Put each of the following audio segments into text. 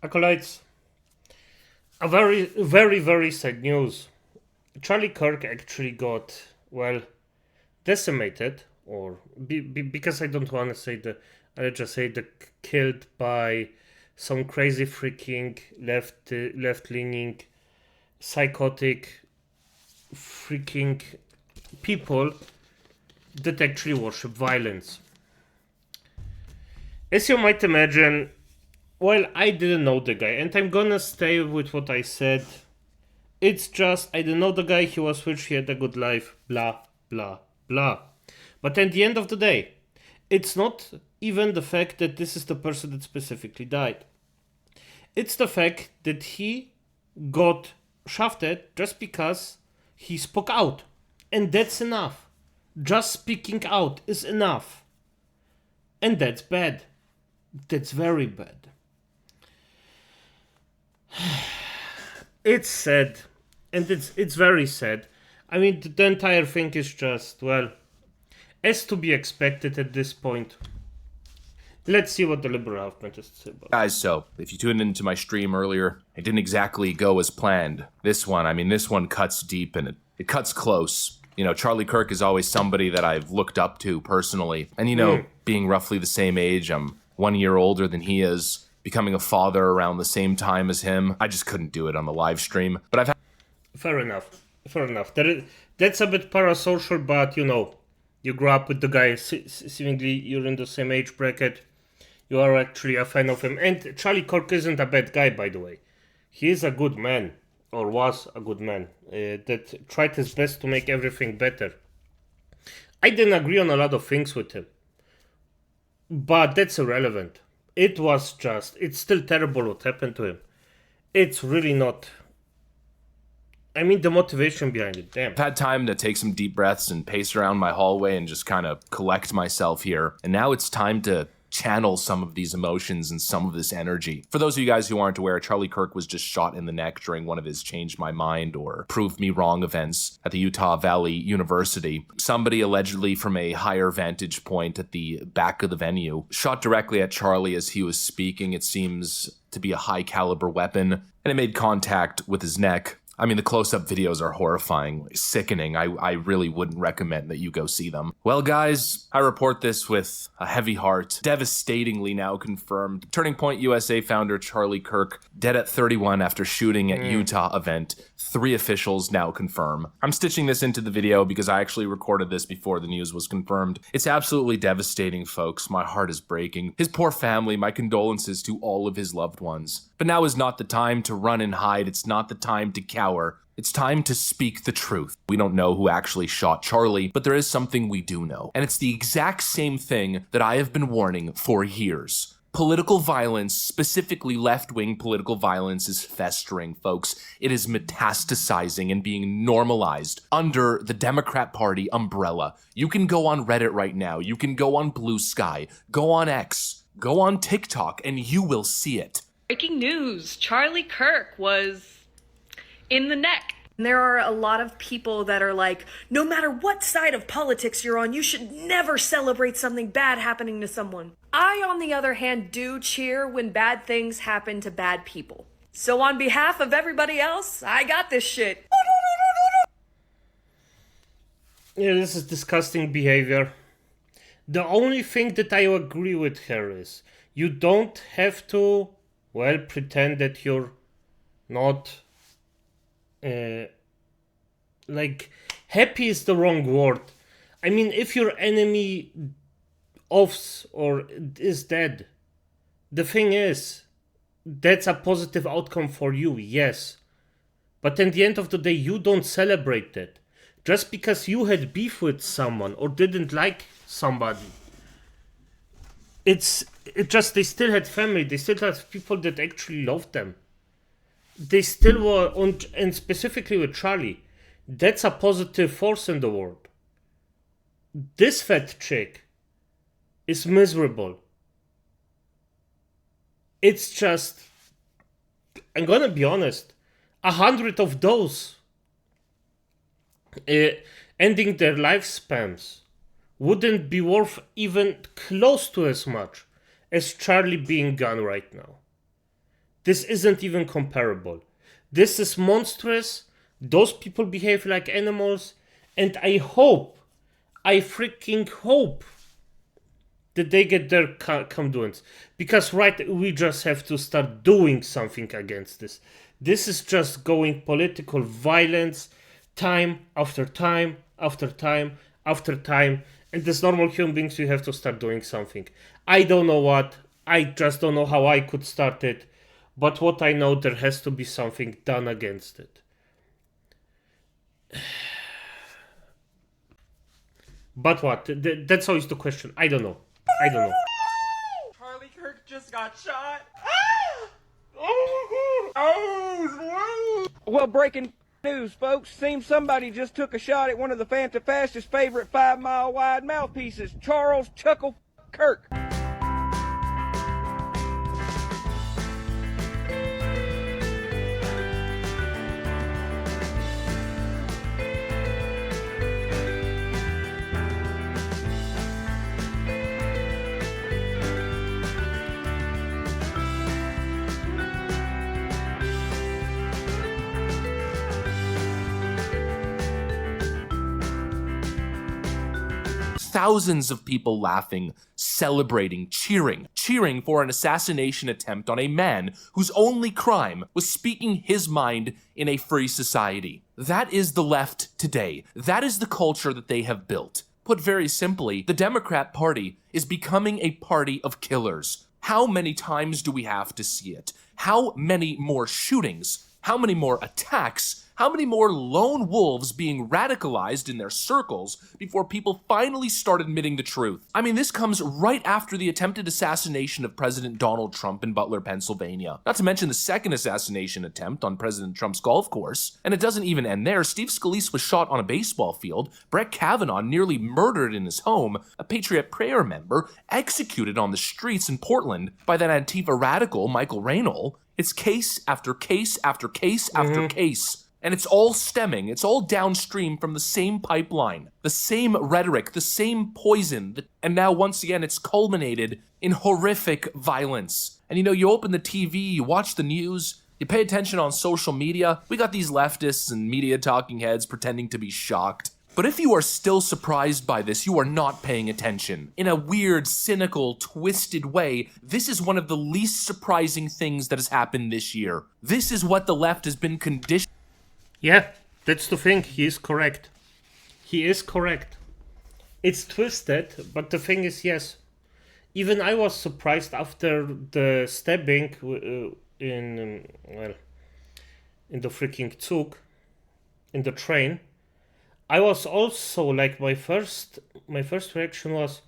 Acolytes, a very, very, very sad news. Charlie Kirk actually got, well, decimated, or because I don't want to say I just say the killed by some crazy freaking left leaning, psychotic, freaking people that actually worship violence. As you might imagine, well, I didn't know the guy, and I'm gonna stay with what I said. It's just, I didn't know the guy, he was rich, he had a good life, blah, blah, blah. But at the end of the day, it's not even the fact that this is the person that specifically died. It's the fact that he got shafted just because he spoke out. And that's enough. Just speaking out is enough. And that's bad. That's very bad. It's sad. And it's very sad. I mean, the entire thing is just, well, as to be expected at this point. Let's see what the liberal movement has to say about it. Guys, so if you tuned into my stream earlier, it didn't exactly go as planned. This one cuts deep and it cuts close. You know, Charlie Kirk is always somebody that I've looked up to personally. And, you know, being roughly the same age, I'm 1 year older than he is, becoming a father around the same time as him. I just couldn't do it on the live stream. But I've had... Fair enough. That's a bit parasocial, but, you know, you grew up with the guy, seemingly you're in the same age bracket. You are actually a fan of him. And Charlie Kirk isn't a bad guy, by the way. He is a good man, or was a good man, that tried his best to make everything better. I didn't agree on a lot of things with him. But that's irrelevant. It's still terrible what happened to him. It's really not. I mean, the motivation behind it, damn. I've had time to take some deep breaths and pace around my hallway and just kind of collect myself here. And now it's time to channel some of these emotions and some of this energy. For those of you guys who aren't aware, Charlie Kirk was just shot in the neck during one of his Change My Mind or Prove Me Wrong events at the Utah Valley University. Somebody allegedly from a higher vantage point at the back of the venue shot directly at Charlie as he was speaking. It seems to be a high caliber weapon, and it made contact with his neck. I mean, the close-up videos are horrifying, sickening. I really wouldn't recommend that you go see them. Well, guys, I report this with a heavy heart. Devastatingly now confirmed. Turning Point USA founder Charlie Kirk, dead at 31 after shooting at Utah event. 3 officials now confirm. I'm stitching this into the video because I actually recorded this before the news was confirmed. It's absolutely devastating, folks. My heart is breaking. His poor family, my condolences to all of his loved ones. But now is not the time to run and hide. It's not the time to cower. It's time to speak the truth. We don't know who actually shot Charlie, but there is something we do know. And it's the exact same thing that I have been warning for years. Political violence, specifically left-wing political violence, is festering, folks. It is metastasizing and being normalized under the Democrat Party umbrella. You can go on Reddit right now. You can go on Blue Sky. Go on X. Go on TikTok, and you will see it. Breaking news, Charlie Kirk was in the neck. There are a lot of people that are like, no matter what side of politics you're on, you should never celebrate something bad happening to someone. I, on the other hand, do cheer when bad things happen to bad people. So on behalf of everybody else, I got this shit. Yeah, this is disgusting behavior. The only thing that I agree with her is, you don't have to, well, pretend that you're not... like, happy is the wrong word. I mean, if your enemy offs or is dead, the thing is, that's a positive outcome for you, yes. But at the end of the day, you don't celebrate that. Just because you had beef with someone or didn't like somebody. They still had family, they still had people that actually loved them. They still were, and specifically with Charlie, that's a positive force in the world. This fat chick is miserable. It's just, I'm gonna be honest, 100 of those ending their lifespans wouldn't be worth even close to as much as Charlie being gone right now. This isn't even comparable. This is monstrous. Those people behave like animals. And I freaking hope that they get their conduits. Because, right, we just have to start doing something against this. This is just going political violence, time after time after time after time. And as normal human beings, we have to start doing something. I don't know what. I just don't know how I could start it. But what I know, there has to be something done against it. But what? That's always the question. I don't know. Charlie Kirk just got shot. Well, breaking news, folks. Seems somebody just took a shot at one of the Fantafast's favorite 5-mile-wide mouthpieces, Charles Chuckle Kirk. Thousands of people laughing, celebrating, cheering for an assassination attempt on a man whose only crime was speaking his mind in a free society. That is the left today. That is the culture that they have built. Put very simply, the Democrat Party is becoming a party of killers. How many times do we have to see it? How many more shootings? How many more attacks? How many more lone wolves being radicalized in their circles before people finally start admitting the truth? I mean, this comes right after the attempted assassination of President Donald Trump in Butler, Pennsylvania. Not to mention the second assassination attempt on President Trump's golf course. And it doesn't even end there. Steve Scalise was shot on a baseball field. Brett Kavanaugh nearly murdered in his home. A Patriot Prayer member executed on the streets in Portland by that Antifa radical, Michael Raynol. It's case after case after case after case. And it's all downstream from the same pipeline, the same rhetoric, the same poison. And now, once again, it's culminated in horrific violence. And you open the TV, you watch the news, you pay attention on social media. We got these leftists and media talking heads pretending to be shocked. But if you are still surprised by this, you are not paying attention. In a weird, cynical, twisted way, this is one of the least surprising things that has happened this year. This is what the left has been conditioned. Yeah, that's the thing. He is correct. It's twisted, but the thing is, yes. Even I was surprised after the stabbing in the freaking Zug, in the train. I was also like, my first reaction was,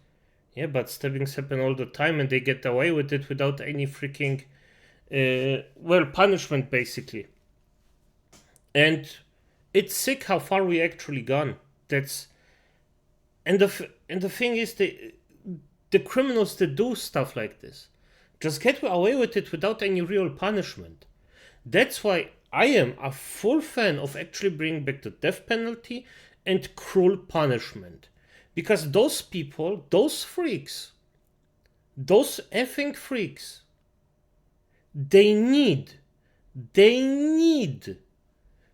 yeah, but stabbings happen all the time and they get away with it without any freaking punishment, basically. And it's sick how far we actually gone. And the thing is, the criminals that do stuff like this just get away with it without any real punishment. That's why I am a full fan of actually bringing back the death penalty and cruel punishment. Because those people, those freaks, those effing freaks, they need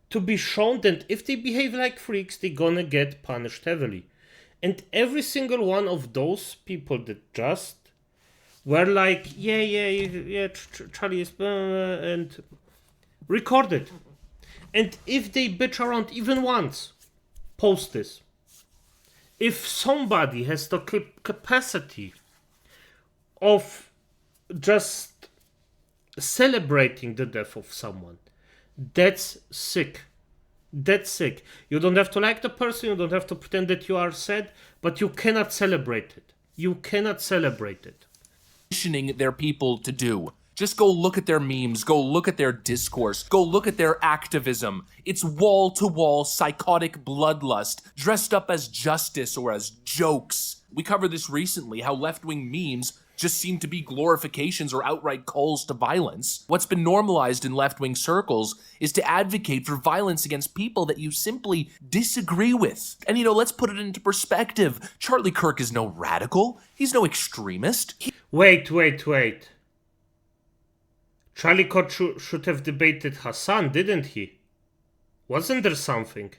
to be shown that if they behave like freaks, they're gonna get punished heavily. And every single one of those people that just were like, Charlie is, and recorded. And if they bitch around even once, post this. If somebody has the capacity of just celebrating the death of someone, that's sick. You don't have to like the person, you don't have to pretend that you are sad, but you cannot celebrate it. Conditioning their people to do. Just go look at their memes, go look at their discourse, go look at their activism. It's wall-to-wall psychotic bloodlust, dressed up as justice or as jokes. We covered this recently, how left-wing memes just seem to be glorifications or outright calls to violence. What's been normalized in left-wing circles is to advocate for violence against people that you simply disagree with. And let's put it into perspective. Charlie Kirk is no radical. He's no extremist. Wait. Charlie Kirk should have debated Hassan, didn't he? Wasn't there something?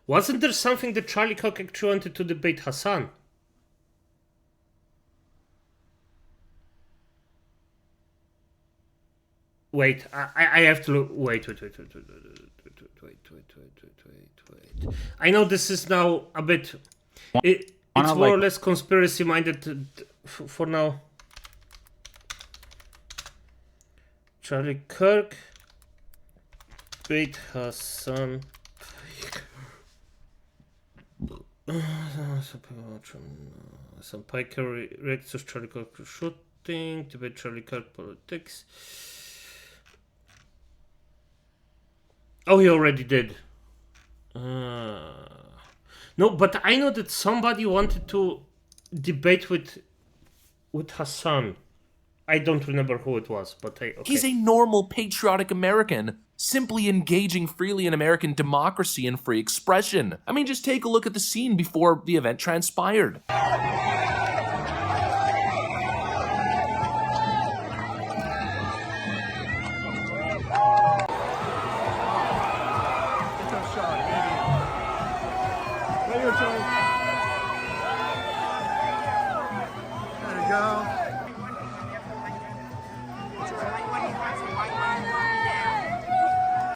Wasn't there something that Charlie Kirk actually wanted to debate Hassan? Wait, I have to look. Wait. I know this is now a bit. It's more or less conspiracy minded for now. Charlie Kirk, debate Hassan. Some Piker reacts to Charlie Kirk shooting, debate Charlie Kirk politics. Oh, he already did. No, but I know that somebody wanted to debate with Hassan. I don't remember who it was, but okay. He's a normal, patriotic American, simply engaging freely in American democracy and free expression. I mean, just take a look at the scene before the event transpired.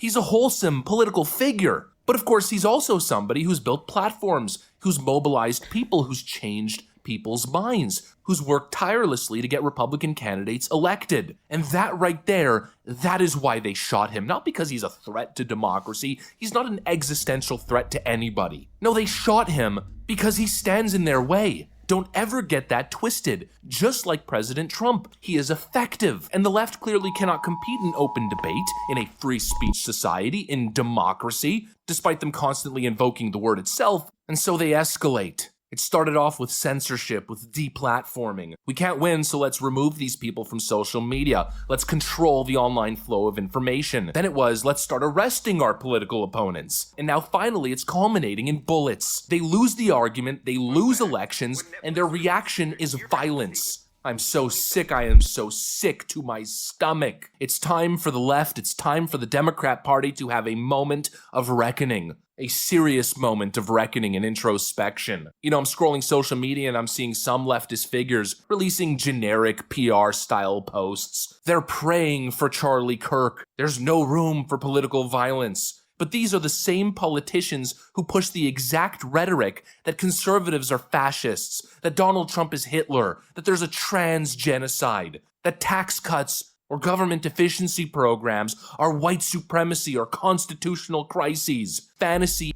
He's a wholesome political figure. But of course, he's also somebody who's built platforms, who's mobilized people, who's changed people's minds, who's worked tirelessly to get Republican candidates elected. And that right there, that is why they shot him. Not because he's a threat to democracy. He's not an existential threat to anybody. No, they shot him because he stands in their way. Don't ever get that twisted. Just like President Trump, he is effective. And the left clearly cannot compete in open debate, in a free speech society, in democracy, despite them constantly invoking the word itself, and so they escalate. It started off with censorship, with deplatforming. We can't win, so let's remove these people from social media. Let's control the online flow of information. Then it was, let's start arresting our political opponents. And now finally, it's culminating in bullets. They lose the argument, they lose elections, and their reaction is violence. I'm so sick, I am so sick to my stomach. It's time for the left, it's time for the Democrat Party to have a moment of reckoning. A serious moment of reckoning and introspection. You know, I'm scrolling social media and I'm seeing some leftist figures releasing generic PR-style posts. They're praying for Charlie Kirk. There's no room for political violence. But these are the same politicians who push the exact rhetoric that conservatives are fascists, that Donald Trump is Hitler, that there's a trans genocide, that tax cuts or government efficiency programs are white supremacy or constitutional crises, fantasy.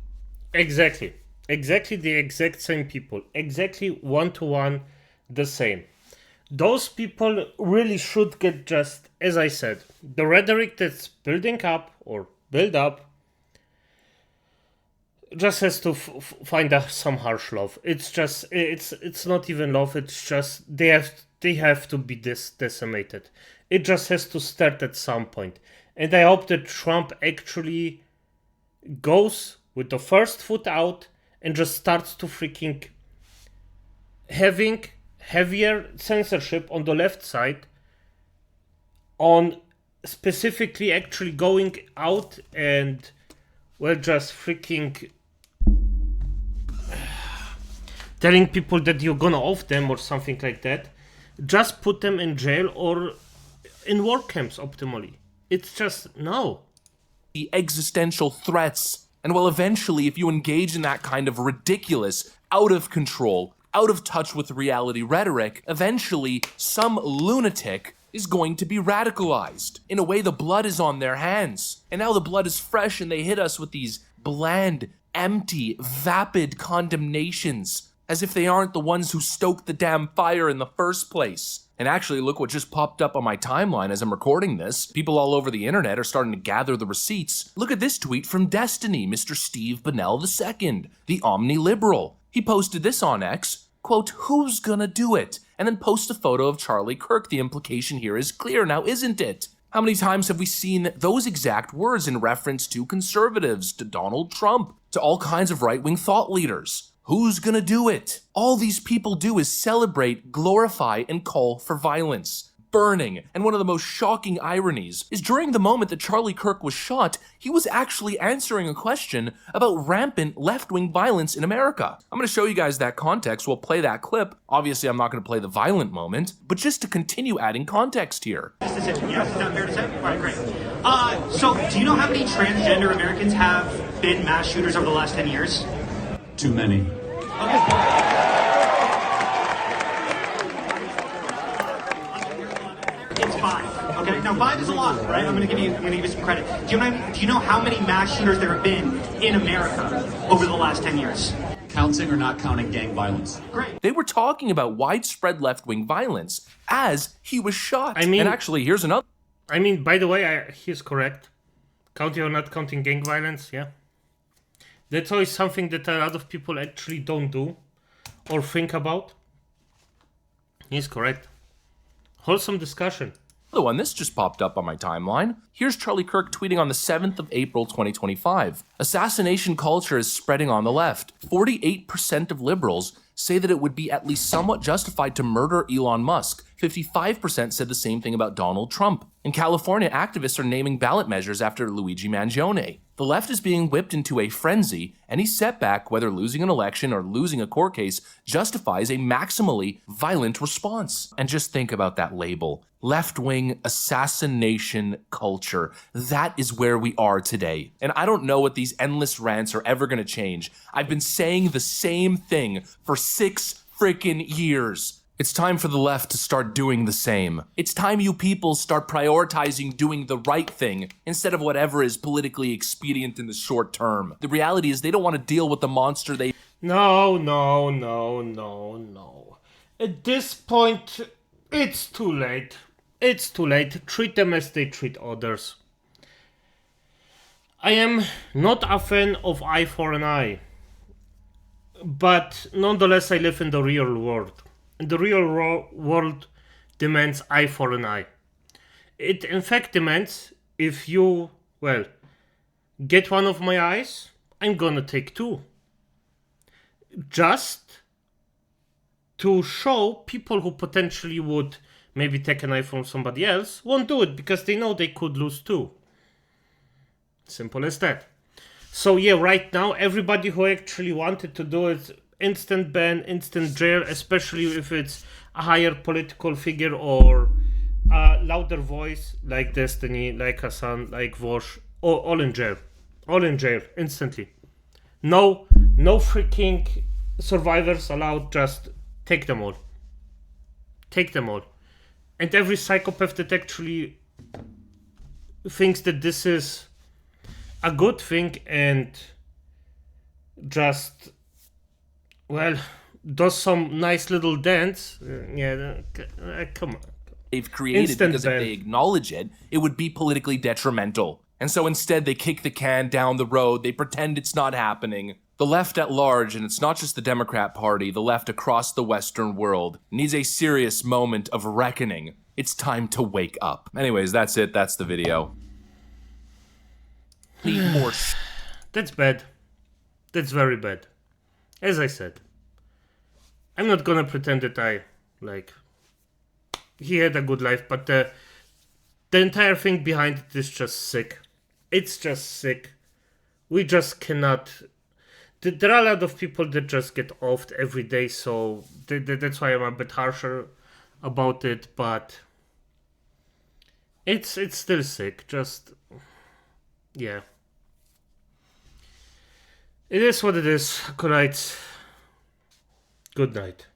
Exactly the exact same people. Exactly one-to-one the same. Those people really should get just, as I said, the rhetoric that's building up or build up just has to find some harsh love. It's just, it's not even love, it's just, they have to be decimated. It just has to start at some point. And I hope that Trump actually goes with the first foot out and just starts to freaking having heavier censorship on the left side, on specifically actually going out and, well, just freaking telling people that you're gonna off them or something like that. Just put them in jail or in work camps optimally. It's just, no. The existential threats. And well, eventually, if you engage in that kind of ridiculous, out of control, out of touch with reality rhetoric, eventually some lunatic is going to be radicalized. In a way, the blood is on their hands. And now the blood is fresh and they hit us with these bland, empty, vapid condemnations, as if they aren't the ones who stoked the damn fire in the first place. And actually, look what just popped up on my timeline as I'm recording this. People all over the internet are starting to gather the receipts. Look at this tweet from Destiny, Mr. Steve Bannell II, the omni-liberal. He posted this on X, quote, "Who's gonna do it?" And then post a photo of Charlie Kirk. The implication here is clear now, isn't it? How many times have we seen those exact words in reference to conservatives, to Donald Trump, to all kinds of right-wing thought leaders? Who's gonna do it? All these people do is celebrate, glorify, and call for violence. burning. And one of the most shocking ironies is during the moment that Charlie Kirk was shot, he was actually answering a question about rampant left-wing violence in America. I'm going to show you guys that context. We'll play that clip. Obviously, I'm not going to play the violent moment, but just to continue adding context here. Yes, is that fair to say? All right, great. So, do you know how many transgender Americans have been mass shooters over the last 10 years? Too many. Okay. It's 5. Okay, now 5 is a lot, right? I'm gonna give you some credit. Do you know how many mass shooters there have been in America over the last 10 years? Counting or not counting gang violence? Great. They were talking about widespread left-wing violence as he was shot. I mean- and actually, here's another. I mean, by the way, he's correct. Counting or not counting gang violence, yeah. That's always something that a lot of people actually don't do or think about. He's correct. Wholesome discussion. The one this just popped up on my timeline. Here's Charlie Kirk tweeting on the 7th of April 2025. Assassination culture is spreading on the left. 48% of liberals say that it would be at least somewhat justified to murder Elon Musk. 55% said the same thing about Donald Trump. In California, activists are naming ballot measures after Luigi Mangione. The left is being whipped into a frenzy. Any setback, whether losing an election or losing a court case, justifies a maximally violent response. And just think about that label. Left-wing assassination culture. That is where we are today. And I don't know what these endless rants are ever going to change. I've been saying the same thing for 6 freaking years. It's time for the left to start doing the same. It's time you people start prioritizing doing the right thing instead of whatever is politically expedient in the short term. The reality is they don't want to deal with the monster they... No. At this point, it's too late. It's too late. Treat them as they treat others. I am not a fan of eye for an eye. But nonetheless, I live in the real world. And the real world demands eye for an eye. It in fact demands if you, well, get one of my eyes, I'm gonna take 2. Just to show people who potentially would maybe take an eye from somebody else won't do it because they know they could lose 2. Simple as that. So yeah, right now everybody who actually wanted to do it, instant ban, instant jail, especially if it's a higher political figure or a louder voice like Destiny, like Hassan, like Vosh, all in jail. All in jail, instantly. No freaking survivors allowed, just take them all. Take them all. And every psychopath that actually thinks that this is a good thing and just, well, does some nice little dance, come on. they've created Instant because ban. if they acknowledge it, it would be politically detrimental. And so instead they kick the can down the road, they pretend it's not happening. The left at large, and it's not just the Democrat Party, the left across the Western world, needs a serious moment of reckoning. It's time to wake up. Anyways, that's it. That's the video. Need more That's bad. That's very bad. As I said, I'm not gonna pretend that he had a good life, but the entire thing behind it is just sick. It's just sick. We just cannot... There are a lot of people that just get offed every day, so that's why I'm a bit harsher about it, but it's still sick. Just, yeah. It is what it is. Good night. Good night.